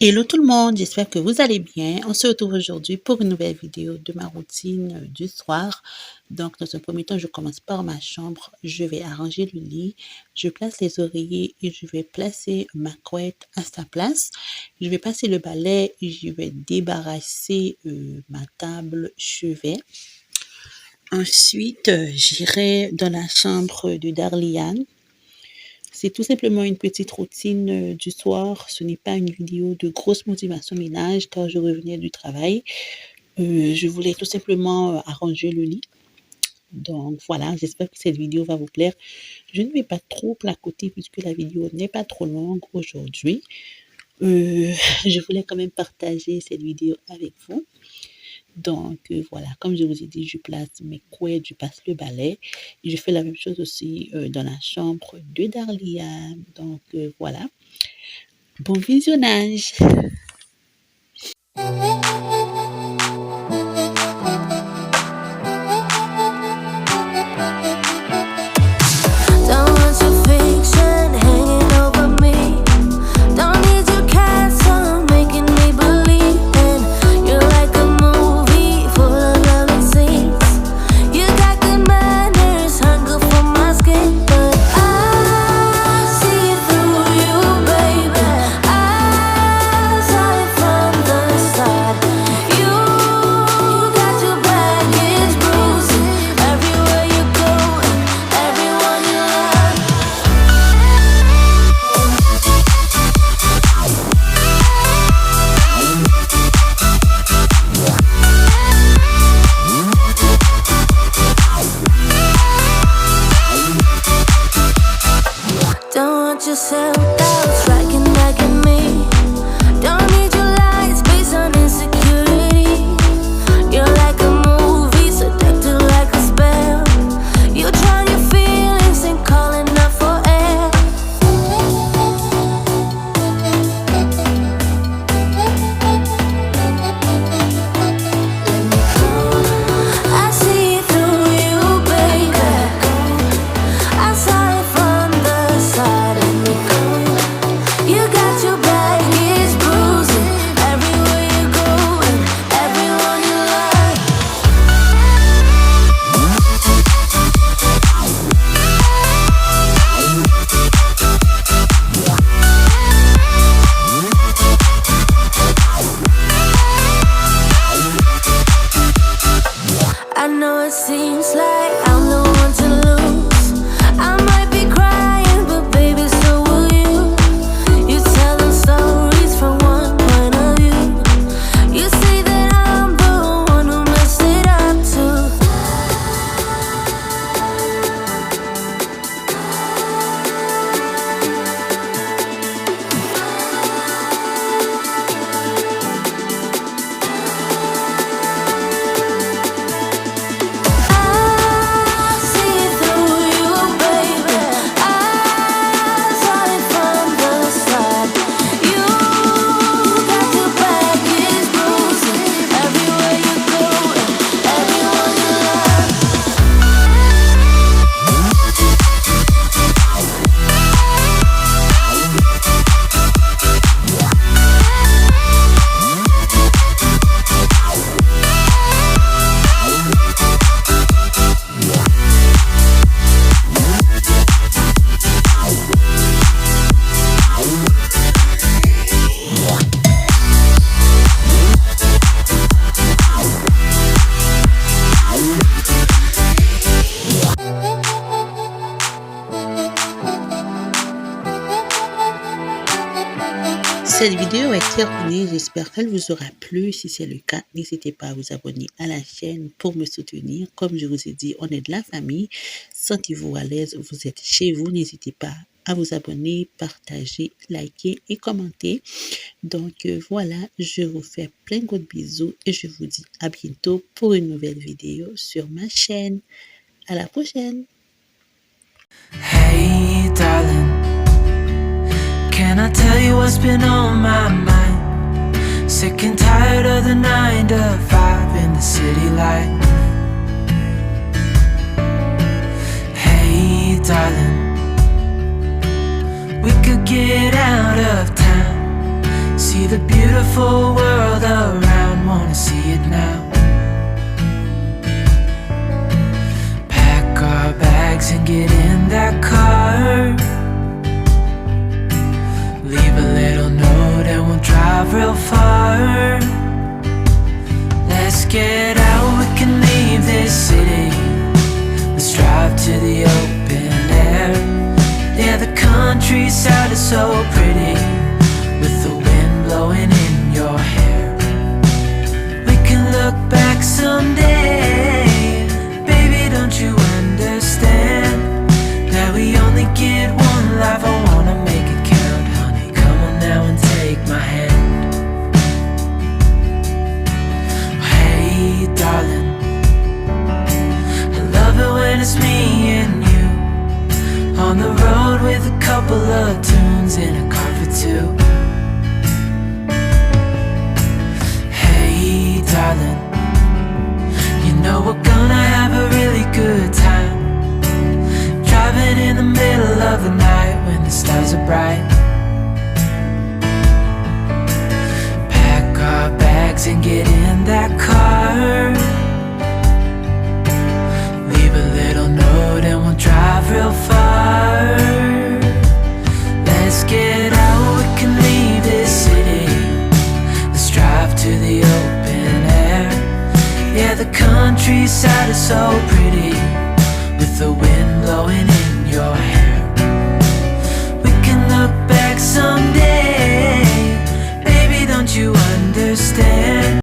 Hello tout le monde, j'espère que vous allez bien. On se retrouve aujourd'hui pour une nouvelle vidéo de ma routine du soir. Donc dans un premier temps, je commence par ma chambre. Je vais arranger le lit, je place les oreillers et je vais placer ma couette à sa place. Je vais passer le balai et je vais débarrasser ma table chevet. Ensuite, j'irai dans la chambre de Darliane. C'est tout simplement une petite routine du soir. Ce n'est pas une vidéo de grosse motivation ménage car je revenais du travail. Je voulais tout simplement arranger le lit. Donc voilà, j'espère que cette vidéo va vous plaire. Je ne vais pas trop placoter puisque la vidéo n'est pas trop longue aujourd'hui. Je voulais quand même partager cette vidéo avec vous. Donc voilà, comme je vous ai dit, je place mes couettes, je passe le balai. Et je fais la même chose aussi dans la chambre de Darliane. Donc voilà, bon visionnage. Cette vidéo est terminée, j'espère qu'elle vous aura plu. Si c'est le cas, n'hésitez pas à vous abonner à la chaîne pour me soutenir. Comme je vous ai dit, on est de la famille. Sentez-vous à l'aise, vous êtes chez vous, n'hésitez pas à vous abonner, partager, liker et commenter. Donc voilà, je vous fais plein de gros bisous et je vous dis à bientôt pour une nouvelle vidéo sur ma chaîne. À la prochaine. Hey darling, can I tell you what's been on my mind? Sick and tired of the 9 to 5 in the city life. darling, we could get out of town, see the beautiful world around, wanna see it now. Pack our bags and get in that car, leave a little note and we'll drive real far. Let's get out, we can leave this city, let's drive to the open air. Yeah, the countryside is so pretty, with the wind blowing in your hair. We can look back someday, baby, don't you understand that we only get one life? I wanna make it count, honey, come on now and take my hand. Hey darling, I love it when it's me and you, on the road with a couple of tunes in a car for two. Hey darling, you know we're gonna have a really good time, driving in the middle of the night when the stars are bright. Pack our bags and get in that car, leave a little note and we'll drive real far. Let's get out, we can leave this city, let's drive to the open air. Yeah, the countryside is so pretty, with the wind blowing in your hair. We can look back someday, baby, don't you understand